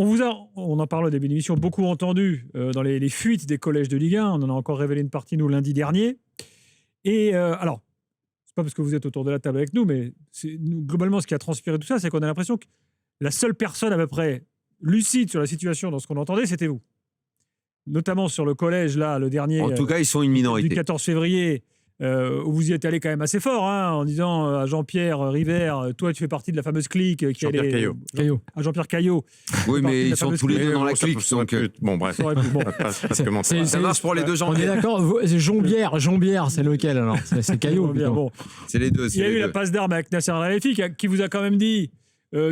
on en parle au début de l'émission, beaucoup entendu dans les fuites des collèges de Ligue 1. On en a encore révélé une partie, nous, lundi dernier. Et alors, c'est pas parce que vous êtes autour de la table avec nous, mais globalement, ce qui a transpiré tout ça, c'est qu'on a l'impression que la seule personne à peu près lucide sur la situation dans ce qu'on entendait, c'était vous. Notamment sur le collège, là, le dernier. En tout cas, ils sont une minorité. Du 14 février. Où vous y êtes allé quand même assez fort, hein, en disant à Jean-Pierre River, toi tu fais partie de la fameuse clique qui Jean-Pierre Caillot. À Jean-Pierre Caillot. Oui, mais ils sont tous les deux dans la clique. Bon, bref. Ça marche pour les deux Jean-Pierre. On est d'accord. Jean-Pierre, c'est lequel alors? C'est Caillot. Bon. C'est les deux. Il y a eu la passe d'armes avec Nasser Al-Khelaifi qui vous a quand même dit.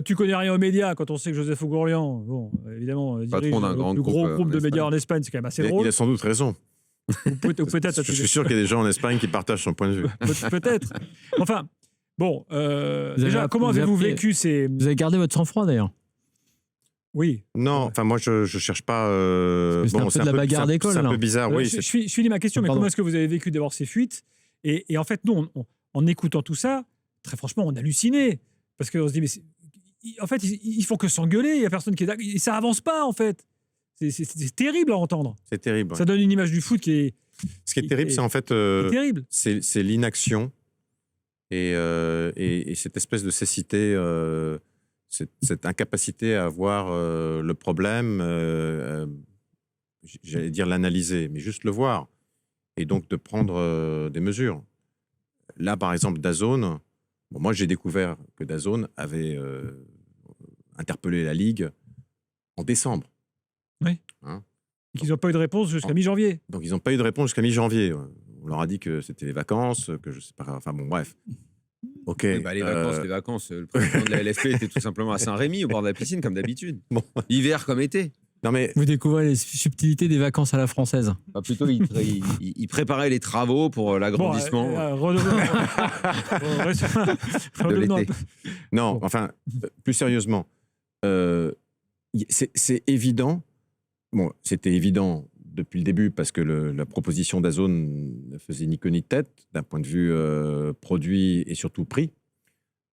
Tu connais rien aux médias quand on sait que Joseph Oughourlian, bon, évidemment, patron d'un le plus gros groupe de médias en Espagne, c'est quand même assez drôle. Il a sans doute raison. Peut-être. Je suis sûr qu'il y a des gens en Espagne qui partagent son point de vue. Peut-être. Enfin, bon, déjà, comment avez-vous vécu ces... Vous avez gardé votre sang-froid, d'ailleurs? Oui. Non, enfin, moi, je cherche pas... c'est un peu de la bagarre d'école, c'est un peu bizarre, oui. Je finis ma question, mais comment est-ce que vous avez vécu d'abord ces fuites et en fait, nous, en écoutant tout ça, très franchement, on hallucinait. Parce qu'on se dit, mais en fait, ils font que s'engueuler, il n'y a personne qui est d'accord. Et ça avance pas, en fait. C'est terrible à entendre. C'est terrible. Ça donne une image du foot qui est... Ce qui est terrible, c'est en fait... terrible. C'est l'inaction et cette espèce de cécité, cette incapacité à voir le problème, j'allais dire l'analyser, mais juste le voir. Et donc de prendre des mesures. Là, par exemple, DAZN, moi j'ai découvert que DAZN avait interpellé la Ligue en décembre. Oui. Hein, et qu'ils n'ont pas eu de réponse jusqu'à mi-janvier. Donc ils n'ont pas eu de réponse jusqu'à mi-janvier. On leur a dit que c'était les vacances, que je sais pas. Enfin bon, bref. Ok. Les vacances. Le président de la LFP était tout simplement à Saint-Rémy, au bord de la piscine, comme d'habitude. Bon. Hiver comme été. Non mais... Vous découvrez les subtilités des vacances à la française. Enfin, plutôt, il préparait les travaux pour l'agrandissement de l'été. Non, enfin, plus sérieusement, c'est évident. Bon, c'était évident depuis le début parce que la proposition d'Azone ne faisait ni queue ni tête d'un point de vue produit et surtout prix.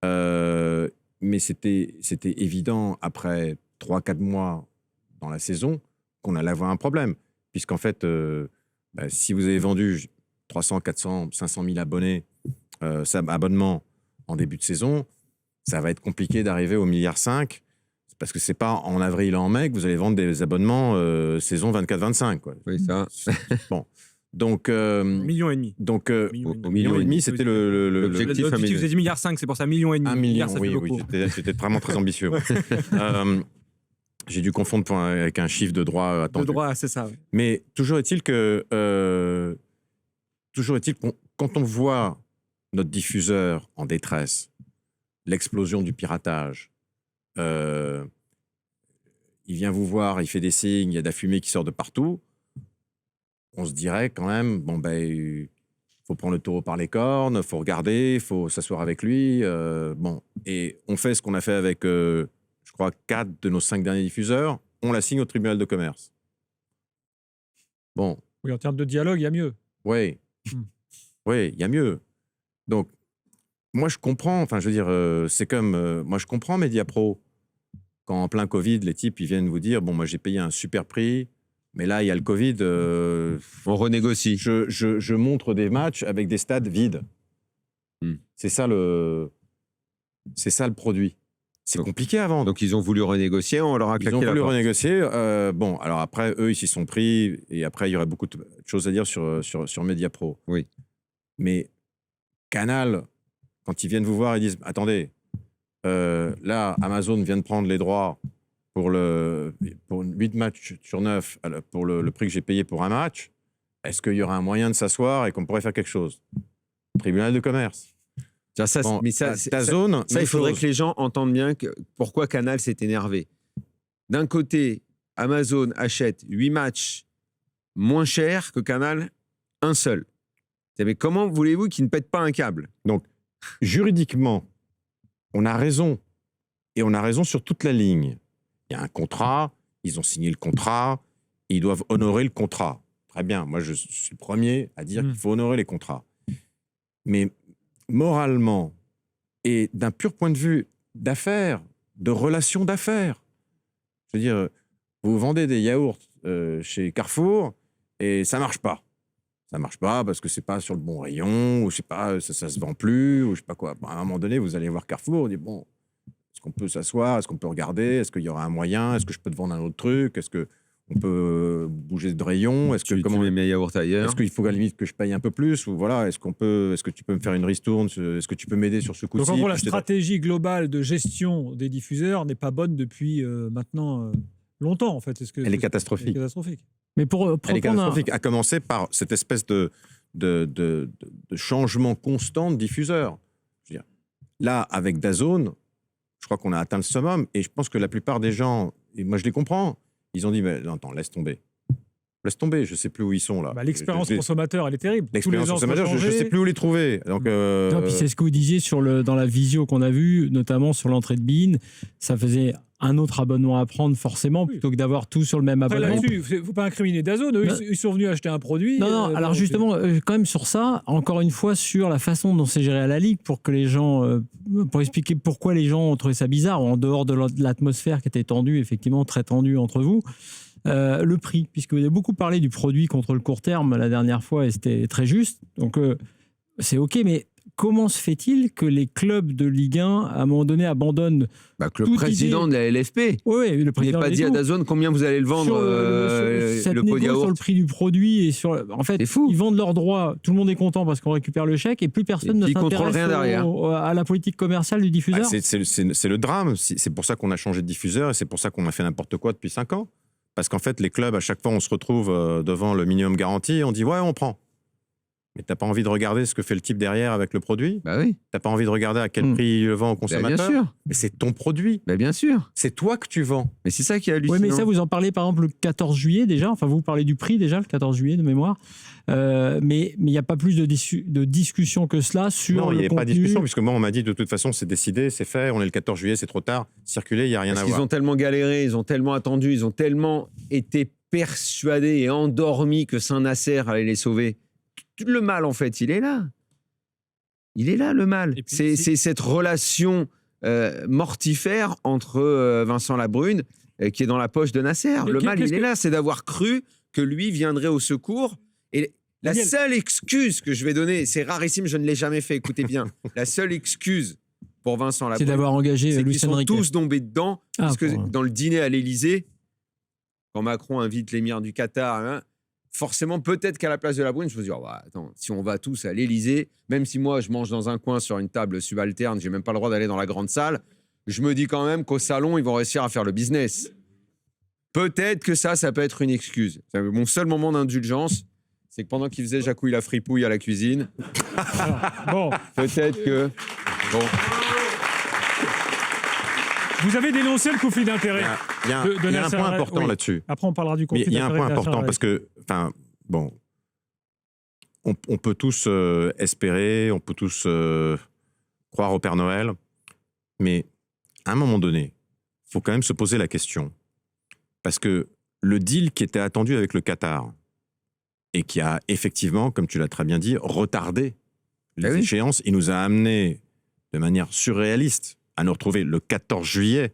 Mais c'était évident après 3-4 mois dans la saison qu'on allait avoir un problème. Puisqu'en fait, si vous avez vendu 300, 400, 500 000 abonnements en début de saison, ça va être compliqué d'arriver au 1,5 milliard. Parce que c'est pas en avril et en mai que vous allez vendre des abonnements saison 24-25. Quoi. Oui, ça. Bon. Donc, million et demi. Donc, au million et demi, c'était l'objectif. L'objectif, c'est 1,5 milliard, c'est pour ça, 1,5 million. 1 million, ça oui, fait oui. beaucoup. J'étais vraiment très ambitieux. J'ai dû confondre avec un chiffre de droit attendu. De droit, c'est ça. Oui. Mais toujours est-il que... quand on voit notre diffuseur en détresse, l'explosion du piratage, il vient vous voir, il fait des signes, il y a de la fumée qui sort de partout, on se dirait quand même, bon ben, faut prendre le taureau par les cornes, faut regarder, faut s'asseoir avec lui, bon, et on fait ce qu'on a fait avec, je crois, 4 de nos 5 derniers diffuseurs, on la signe au tribunal de commerce. Bon. Oui, en termes de dialogue, il y a mieux. Oui, oui, il y a mieux. Donc, moi je comprends, enfin je veux dire, c'est comme, moi je comprends Mediapro. Quand en plein Covid, les types, ils viennent vous dire, bon, moi j'ai payé un super prix, mais là, il y a le Covid. On renégocie. Je montre des matchs avec des stades vides. C'est ça le produit. C'est compliqué à vendre. Donc, ils ont voulu renégocier, on leur a claqué la porte. Ils ont voulu renégocier. Bon, alors après, eux, ils s'y sont pris, et après, il y aurait beaucoup de choses à dire sur Mediapro. Oui. Mais Canal, quand ils viennent vous voir, ils disent, attendez, là, Amazon vient de prendre les droits pour 8 matchs sur 9, pour le prix que j'ai payé pour un match. Est-ce qu'il y aura un moyen de s'asseoir et qu'on pourrait faire quelque chose? Tribunal de commerce. Bon, mais ça, il faudrait que les gens entendent bien pourquoi Canal s'est énervé. D'un côté, Amazon achète 8 matchs moins chers que Canal, un seul. Mais comment voulez-vous qu'ils ne pètent pas un câble? Donc, juridiquement, on a raison. Et on a raison sur toute la ligne. Il y a un contrat, ils ont signé le contrat, et ils doivent honorer le contrat. Très bien, moi je suis le premier à dire qu'il faut honorer les contrats. Mais moralement, et d'un pur point de vue d'affaires, de relations d'affaires, Je veux dire, vous vendez des yaourts chez Carrefour et ça marche pas. Ça marche pas parce que c'est pas sur le bon rayon, ou je sais pas, ça se vend plus, ou je sais pas quoi. À un moment donné, vous allez voir Carrefour, on dit bon, est-ce qu'on peut s'asseoir, est-ce qu'on peut regarder, est-ce qu'il y aura un moyen, est-ce que je peux te vendre un autre truc, est-ce que on peut bouger de rayon, est-ce que Tu mets mes yaourts ailleurs. est-ce qu'il faut à la limite que je paye un peu plus, ou voilà, est-ce que tu peux me faire une ristourne, est-ce que tu peux m'aider sur ce coup-ci. Donc en gros, la Puis stratégie globale de gestion des diffuseurs n'est pas bonne depuis maintenant longtemps, en fait. elle est catastrophique. Elle est catastrophique. Mais pour Elle est prendre catastrophique, à commencer par cette espèce de changement constant de diffuseur. Je veux dire, là, avec DAZN, je crois qu'on a atteint le summum, et je pense que la plupart des gens, et moi je les comprends, ils ont dit, mais non, attends, laisse tomber. Laisse tomber, je ne sais plus où ils sont là. L'expérience consommateur, elle est terrible. L'expérience consommateur, je ne sais plus où les trouver. Donc, Non, puis c'est ce que vous disiez dans la visio qu'on a vue, notamment sur l'entrée de Bein. Ça faisait un autre abonnement à prendre, forcément, plutôt que d'avoir tout sur le même Après, abonnement. là-dessus, il ne faut pas incriminer DAZN. Eux, ils sont venus acheter un produit. Non, alors justement, quand même sur ça, encore une fois, sur la façon dont c'est géré à la Ligue, pour que les gens, pour expliquer pourquoi les gens ont trouvé ça bizarre, en dehors de l'atmosphère qui était tendue, effectivement, très tendue entre vous. Le prix, puisque vous avez beaucoup parlé du produit contre le court terme la dernière fois, et c'était très juste. Donc, c'est OK, mais comment se fait-il que les clubs de Ligue 1, à un moment donné, abandonnent Que le président de la LFP oui, le président n'ait pas dit à DAZN combien vous allez le vendre, le pot de yaourt. sur le prix du produit et sur... En fait, C'est fou. ils vendent leurs droits, tout le monde est content parce qu'on récupère le chèque et plus personne ne ils contrôlent rien s'intéresse derrière. à la politique commerciale du diffuseur. c'est le drame. C'est pour ça qu'on a changé de diffuseur, et c'est pour ça qu'on a fait n'importe quoi depuis 5 ans. Parce qu'en fait, les clubs, à chaque fois, on se retrouve devant le minimum garanti et on dit « ouais, on prend ». Mais t'as pas envie de regarder ce que fait le type derrière avec le produit. Bah oui. T'as pas envie de regarder à quel prix il le vend au consommateur. Bien sûr. Mais c'est ton produit. Bien sûr. C'est toi que tu vends. Mais c'est ça qui est hallucinant. Oui, mais ça, vous en parlez par exemple le 14 juillet déjà. Enfin, vous parlez du prix déjà, le 14 juillet de mémoire. Mais il n'y a pas plus de discussion que cela sur Non, le il n'y a contenu. pas de discussion, puisque moi, on m'a dit de toute façon, c'est décidé, c'est fait, on est le 14 juillet, c'est trop tard, circuler, il n'y a rien Parce à qu'ils voir. ont tellement galéré, ils ont tellement attendu, ils ont tellement été persuadés et endormis que Saint-Nasser allait les sauver. Tout le mal, en fait, il est là. Il est là, le mal. C'est cette relation mortifère entre Vincent Labrune qui est dans la poche de Nasser. Le mal, il est là. C'est d'avoir cru que lui viendrait au secours. Et la seule excuse que je vais donner, c'est rarissime, je ne l'ai jamais fait, écoutez bien. La seule excuse pour Vincent Labrune, c'est d'avoir engagé c'est Luis qu'ils sont Enrique. tous tombés dedans. Parce que dans le dîner à l'Élysée, quand Macron invite l'émir du Qatar, forcément, peut-être qu'à la place de Labrune, je me dis, attends, si on va tous à l'Élysée, même si moi, je mange dans un coin sur une table subalterne, j'ai même pas le droit d'aller dans la grande salle, je me dis quand même qu'au salon, ils vont réussir à faire le business. Peut-être que ça peut être une excuse. Mon seul moment d'indulgence, c'est que pendant qu'il faisait Jacouille la fripouille à la cuisine, Bon. peut-être que... Bon. Vous avez dénoncé le conflit d'intérêts. Il y a un point important là-dessus. Après, on parlera du conflit Mais il y a un d'intérêts. point important parce que, on peut tous espérer, on peut tous croire au Père Noël, mais à un moment donné, il faut quand même se poser la question. Parce que le deal qui était attendu avec le Qatar, et qui a effectivement, comme tu l'as très bien dit, retardé les échéances, il nous a amené de manière surréaliste à nous retrouver le 14 juillet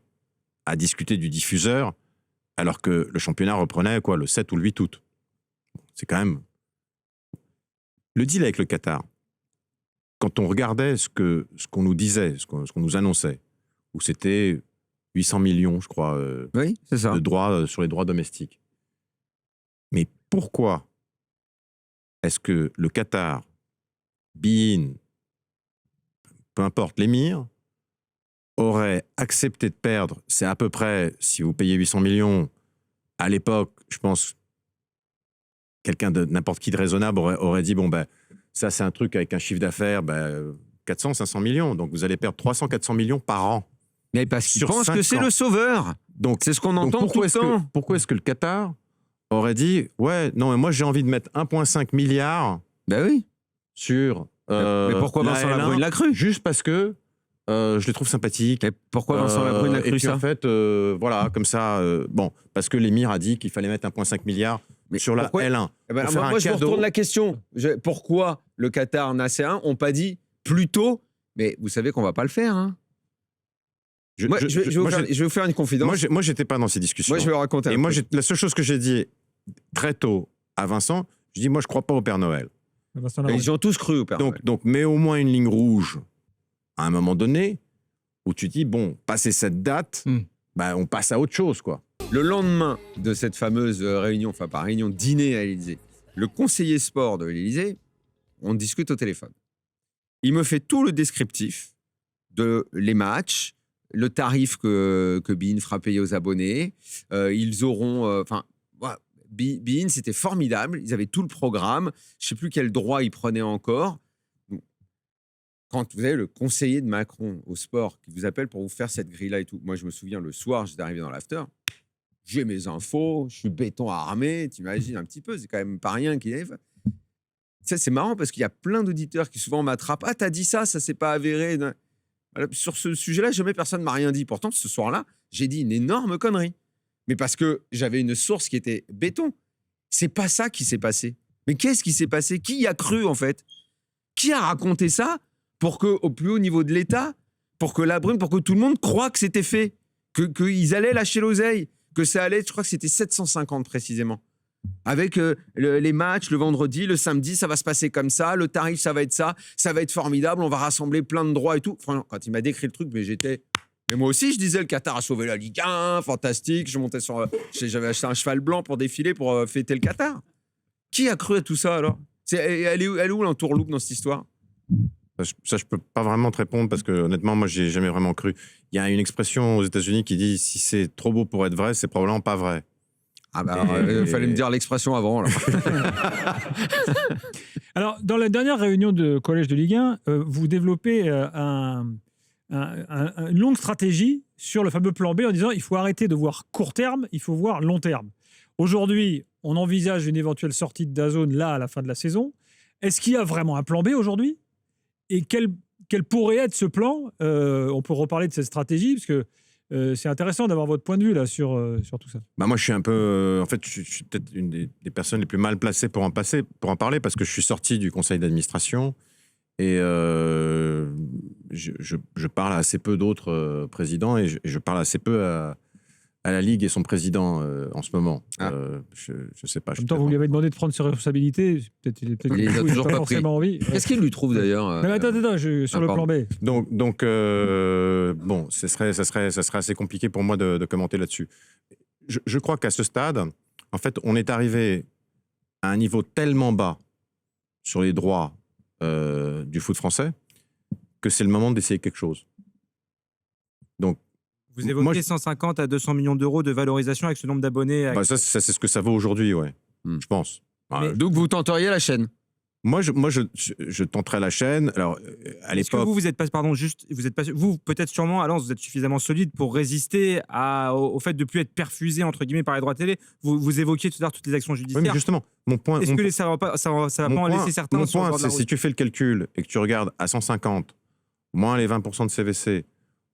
à discuter du diffuseur, alors que le championnat reprenait le 7 ou le 8 août. C'est quand même... Le deal avec le Qatar, quand on regardait ce qu'on nous disait, ce qu'on nous annonçait, où c'était 800 millions, je crois, c'est ça. de droits sur les droits domestiques. Mais pourquoi est-ce que le Qatar, Bein, peu importe, l'émir, aurait accepté de perdre, c'est à peu près, si vous payez 800 millions, à l'époque, je pense, quelqu'un de n'importe qui de raisonnable aurait dit, ça c'est un truc avec un chiffre d'affaires, 400, 500 millions, donc vous allez perdre 300, 400 millions par an. Mais parce qu'ils pensent que c'est le sauveur. Donc c'est ce qu'on entend tout le temps. Pourquoi est-ce que le Qatar aurait dit, non, mais moi j'ai envie de mettre 1,5 milliard sur... mais pourquoi Vincent Labrune l'a cru? Juste parce que je les trouve sympathiques. Et pourquoi Vincent Labrune a cru ça? En fait, comme ça, parce que l'émir a dit qu'il fallait mettre 1,5 milliard sur la L1. Moi, je vous retourne la question. Pourquoi le Qatar Nasser 1 n'ont pas dit plus tôt, mais vous savez qu'on ne va pas le faire. Je vais vous faire une confidence. Moi, j'étais pas dans ces discussions. Moi, je vais vous raconter. Et moi, la seule chose que j'ai dit très tôt à Vincent, je dis, moi, je crois pas au Père Noël. Ils ont tous cru au Père Noël. Donc, mets au moins une ligne rouge à un moment donné où tu dis, bon, passer cette date, on passe à autre chose, quoi. Le lendemain de cette fameuse réunion, enfin pas réunion, dîner à l'Élysée, le conseiller sport de l'Élysée, on discute au téléphone. Il me fait tout le descriptif de les matchs, le tarif que beIN fera payer aux abonnés. Ils auront... beIN, c'était formidable. Ils avaient tout le programme. Je ne sais plus quel droit ils prenaient encore. Quand vous avez le conseiller de Macron au sport qui vous appelle pour vous faire cette grille-là et tout, moi, je me souviens, le soir, j'étais arrivé dans l'after, j'ai mes infos, je suis béton armé, t'imagines un petit peu, c'est quand même pas rien qu'il ait fait. Ça, c'est marrant parce qu'il y a plein d'auditeurs qui souvent m'attrapent. Ah, t'as dit ça, ça s'est pas avéré. Sur ce sujet-là, jamais personne m'a rien dit. Pourtant, ce soir-là, j'ai dit une énorme connerie. Mais parce que j'avais une source qui était béton. C'est pas ça qui s'est passé. Mais qu'est-ce qui s'est passé? Qui y a cru, en fait? Qui a raconté ça pour qu'au plus haut niveau de l'État, pour que la brume, pour que tout le monde croit que c'était fait, qu'ils allaient lâcher l'oseille, que ça allait, je crois que c'était 750 précisément. Avec les matchs, le vendredi, le samedi, ça va se passer comme ça, le tarif, ça va être formidable, on va rassembler plein de droits et tout. Enfin, quand il m'a décrit le truc, mais moi aussi, je disais, le Qatar a sauvé la Ligue 1, fantastique, j'avais acheté un cheval blanc pour défiler, pour fêter le Qatar. Qui a cru à tout ça, alors? Elle est où l'entourloupe dans cette histoire? Ça, je peux pas vraiment te répondre parce que honnêtement, moi, j'y ai jamais vraiment cru. Il y a une expression aux États-Unis qui dit si c'est trop beau pour être vrai, c'est probablement pas vrai. Ah bah, il fallait me dire l'expression avant. Là. Alors, dans la dernière réunion de collège de Ligue 1, vous développez une longue stratégie sur le fameux plan B en disant il faut arrêter de voir court terme, il faut voir long terme. Aujourd'hui, on envisage une éventuelle sortie de DAZN là à la fin de la saison. Est-ce qu'il y a vraiment un plan B aujourd'hui? Et quel pourrait être ce plan? On peut reparler de cette stratégie, parce que c'est intéressant d'avoir votre point de vue là, sur tout ça. Moi, je suis un peu... en fait, je suis peut-être une des personnes les plus mal placées pour en parler, parce que je suis sorti du conseil d'administration et je parle à assez peu d'autres présidents et je parle assez peu à la Ligue et son président en ce moment. Je sais pas. En même temps, vous lui avez demandé de prendre ses responsabilités. Il n'a toujours pas forcément envie. Qu'est-ce qu'il lui trouve d'ailleurs Attends, sur le plan B. Donc bon, ça serait assez compliqué pour moi de commenter là-dessus. Je crois qu'à ce stade, en fait, on est arrivé à un niveau tellement bas sur les droits du foot français que c'est le moment d'essayer quelque chose. Donc, vous évoquez 150 à 200 millions d'euros de valorisation avec ce nombre d'abonnés. Ça, c'est ce que ça vaut aujourd'hui, ouais. Je pense. Donc, vous tenteriez la chaîne? Moi, je tenterais la chaîne. Alors, à l'époque... Est-ce que vous êtes pas, vous peut-être sûrement, à Lens, vous êtes suffisamment solide pour résister au fait de plus être perfusé, entre guillemets, par les droits télé. Vous évoquiez tout à l'heure toutes les actions judiciaires. Oui, mais justement, mon point... Est-ce que ça va pas en laisser certains? Mon point, c'est si tu fais le calcul et que tu regardes à 150, moins les 20% de CVC,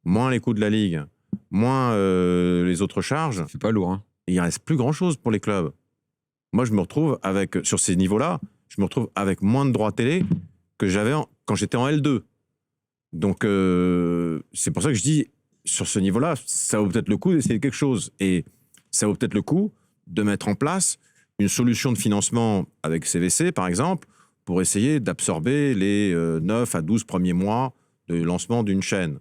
moins les coûts de la Ligue, moins les autres charges... C'est pas lourd, hein. Et il reste plus grand-chose pour les clubs. Moi, je me retrouve avec, sur ces niveaux-là, je me retrouve avec moins de droits télé que j'avais quand j'étais en L2. Donc, c'est pour ça que je dis, sur ce niveau-là, ça vaut peut-être le coup d'essayer quelque chose. Et ça vaut peut-être le coup de mettre en place une solution de financement avec CVC, par exemple, pour essayer d'absorber les 9 à 12 premiers mois de lancement d'une chaîne.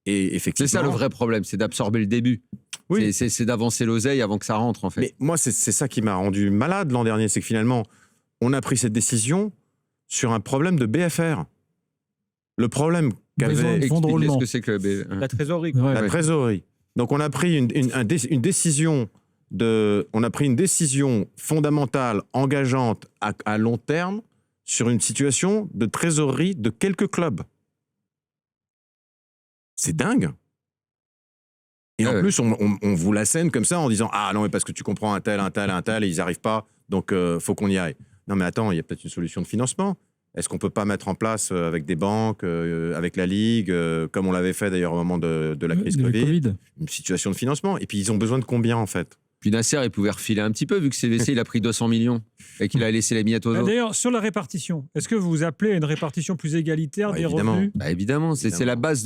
Et effectivement... C'est ça le vrai problème, c'est d'absorber le début. Oui. C'est d'avancer l'oseille avant que ça rentre, en fait. Mais moi, c'est ça qui m'a rendu malade l'an dernier, c'est que finalement, on a pris cette décision sur un problème de BFR. Le problème qu'avait... Expliquez ce que c'est que le BFR. La trésorerie. La trésorerie. Donc, on a pris une décision fondamentale, engageante à long terme sur une situation de trésorerie de quelques clubs. C'est dingue. Et en plus, on vous l'assène comme ça en disant « Ah non, mais parce que tu comprends un tel, et ils n'y arrivent pas, donc faut qu'on y aille. » Non, mais attends, il y a peut-être une solution de financement. Est-ce qu'on ne peut pas mettre en place avec des banques, avec la Ligue, comme on l'avait fait d'ailleurs au moment de la crise Covid, une situation de financement? Et puis, ils ont besoin de combien, en fait? Puis Nasser, il pouvait refiler un petit peu, vu que CVC, il a pris 200 millions et qu'il a laissé les miettes aux autres. D'ailleurs, sur la répartition, est-ce que vous vous appelez à une répartition plus égalitaire des évidemment. revenus? Bah, évidemment, c'est la base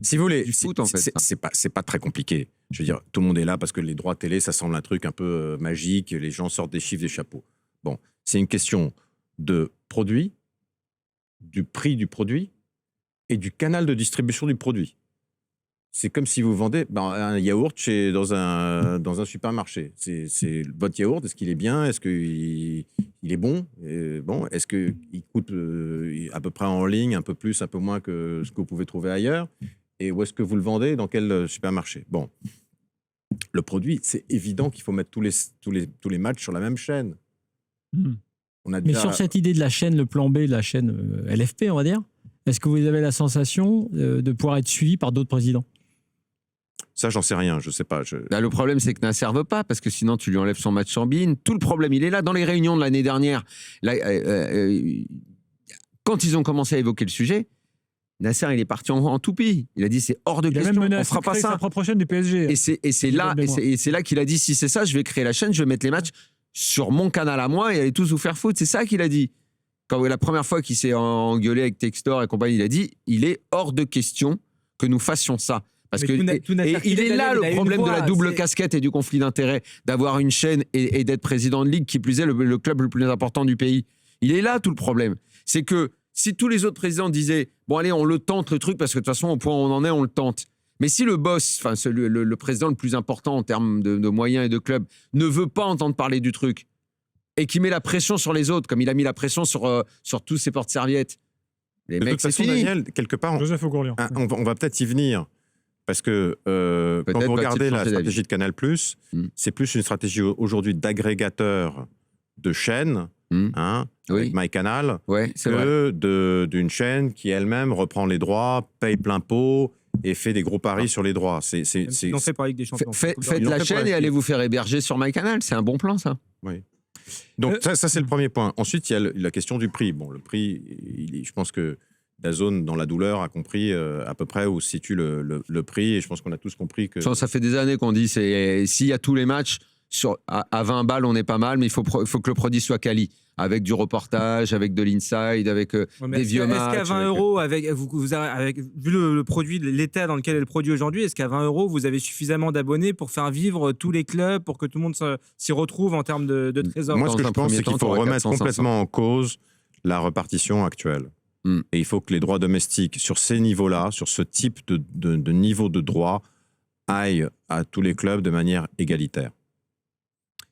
Si vous voulez, du foot, en fait. c'est pas très compliqué. Je veux dire, tout le monde est là parce que les droits télé, ça semble un truc un peu magique. Les gens sortent des chiffres des chapeaux. Bon, c'est une question de produit, du prix du produit et du canal de distribution du produit. C'est comme si vous vendez un yaourt dans un supermarché. C'est votre yaourt, est-ce qu'il est bien? Est-ce qu'il est bon? Est-ce qu'il coûte à peu près en ligne, un peu plus, un peu moins que ce que vous pouvez trouver ailleurs? Et où est-ce que vous le vendez? Dans quel supermarché? Bon, le produit, c'est évident qu'il faut mettre tous les matchs sur la même chaîne. Mais sur cette idée de la chaîne, le plan B, de la chaîne LFP, on va dire, est-ce que vous avez la sensation de pouvoir être suivi par d'autres présidents? Ça, j'en sais rien, je sais pas. Là, le problème, c'est que Nasser veut pas, parce que sinon, tu lui enlèves son match sur beIN. Tout le problème, il est là. Dans les réunions de l'année dernière, là, quand ils ont commencé à évoquer le sujet, Nasser, il est parti en toupie. Il a dit, c'est hors de question, on fera pas ça. Sa propre chaîne du PSG. Et c'est là qu'il a dit, si c'est ça, je vais créer la chaîne, je vais mettre les matchs sur mon canal à moi et allez tous vous faire foutre. C'est ça qu'il a dit. Quand la première fois qu'il s'est engueulé avec Textor et compagnie, il a dit, il est hors de question que nous fassions ça. Parce que il est là le problème de la double casquette et du conflit d'intérêts, d'avoir une chaîne et d'être président de ligue, qui plus est le club le plus important du pays. Il est là tout le problème. C'est que si tous les autres présidents disaient bon allez on le tente le truc parce que de toute façon au point où on en est on le tente. Mais si le boss, enfin le président le plus important en termes de moyens et de clubs ne veut pas entendre parler du truc et qui met la pression sur les autres comme il a mis la pression sur tous ses porte-serviettes, les mecs c'est fini. Daniel, quelque part Joseph Ogourlian. on va peut-être y venir. Parce que quand vous regardez la stratégie de Canal+, c'est plus une stratégie aujourd'hui d'agrégateur de chaînes, avec MyCanal, que d'une chaîne qui elle-même reprend les droits, paye plein pot et fait des gros paris sur les droits. On fait par Ligue des Champions. Faites la chaîne et allez vous faire héberger sur MyCanal. C'est un bon plan, ça. Oui. Donc ça c'est le premier point. Ensuite, il y a la question du prix. Bon, le prix, je pense que DAZN, dans la douleur, a compris à peu près où se situe le prix, et je pense qu'on a tous compris que... Ça fait des années qu'on dit, s'il y a tous les matchs, à 20 balles, on est pas mal, mais il faut que le produit soit quali, avec du reportage, avec de l'inside, avec des vieux matchs. Est-ce qu'à 20 euros, vu le produit, l'état dans lequel est le produit aujourd'hui, est-ce qu'à 20 euros, vous avez suffisamment d'abonnés pour faire vivre tous les clubs, pour que tout le monde s'y retrouve en termes de trésor? Moi, ce que je pense, c'est qu'il faut remettre complètement en cause la répartition actuelle. Et il faut que les droits domestiques, sur ces niveaux-là, sur ce type de niveau de droit, aillent à tous les clubs de manière égalitaire.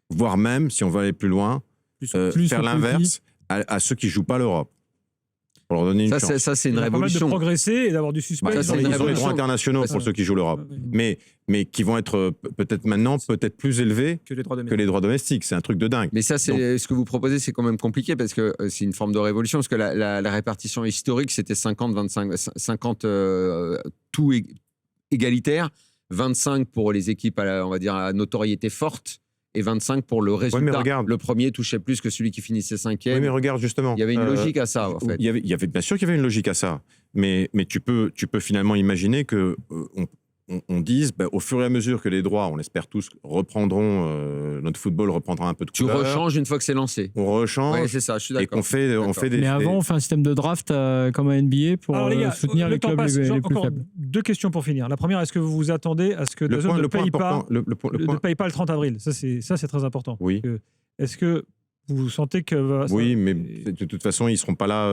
Voire même, si on veut aller plus loin, faire l'inverse à ceux qui ne jouent pas l'Europe. Pour leur donner une chance. Ça, c'est une révolution. De progresser et d'avoir du suspense. Ils ont les droits internationaux pour ceux qui jouent l'Europe. Mais qui vont être peut-être maintenant plus élevés que les droits domestiques. C'est un truc de dingue. Mais ça, ce que vous proposez, c'est quand même compliqué parce que c'est une forme de révolution. Parce que la répartition historique, c'était 50 tout égalitaire, 25 pour les équipes on va dire, à notoriété forte, et 25 pour le résultat. Le premier touchait plus que celui qui finissait cinquième. Oui, mais regarde, justement. Il y avait une logique à ça, en fait. Bien sûr qu'il y avait une logique à ça. Mais tu peux finalement imaginer que on dise, au fur et à mesure que les droits, on l'espère tous, reprendront, notre football reprendra un peu de couleur. Tu rechanges une fois que c'est lancé. On rechange. Oui, c'est ça, je suis d'accord. Et on fait des... Mais avant, on fait un système de draft comme à NBA pour soutenir les clubs les plus faibles. Deux questions pour finir. La première, est-ce que vous vous attendez à ce que DAZN ne paye pas le 30 avril? Ça, c'est très important. Oui. Est-ce que vous sentez que... Oui, mais de toute façon, ils ne seront pas là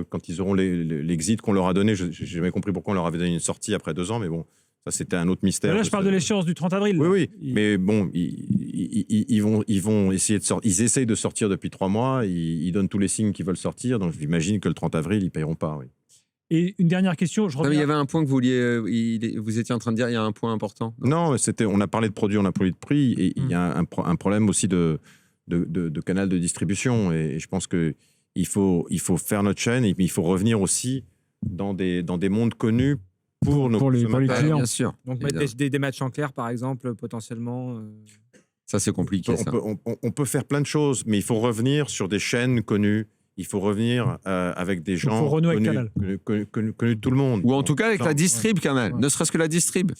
quand ils auront l'exit qu'on leur a donné. Je n'ai jamais compris pourquoi on leur avait donné une sortie après 2 ans, mais bon... Ça, c'était un autre mystère. Mais là, je parle de l'échéance du 30 avril. Oui. Mais bon, ils vont essayer de sortir. Ils essayent de sortir depuis 3 mois. Ils donnent tous les signes qu'ils veulent sortir. Donc, j'imagine que le 30 avril, ils ne payeront pas. Oui. Et une dernière question. Il y avait un point que vous étiez en train de dire. Il y a un point important. Non, on a parlé de produits, on a parlé de prix. Et il y a un problème aussi de canal de distribution. Et je pense qu'il faut faire notre chaîne. Et puis, il faut revenir aussi dans des mondes connus pour les clients. Bien sûr. Donc mettre des matchs en clair, par exemple, potentiellement. Ça, c'est compliqué. On peut faire plein de choses, mais il faut revenir sur des chaînes connues. Il faut revenir avec des gens connus de tout le monde. Ou en tout cas avec la distrib Canal, ne serait-ce que la distrib.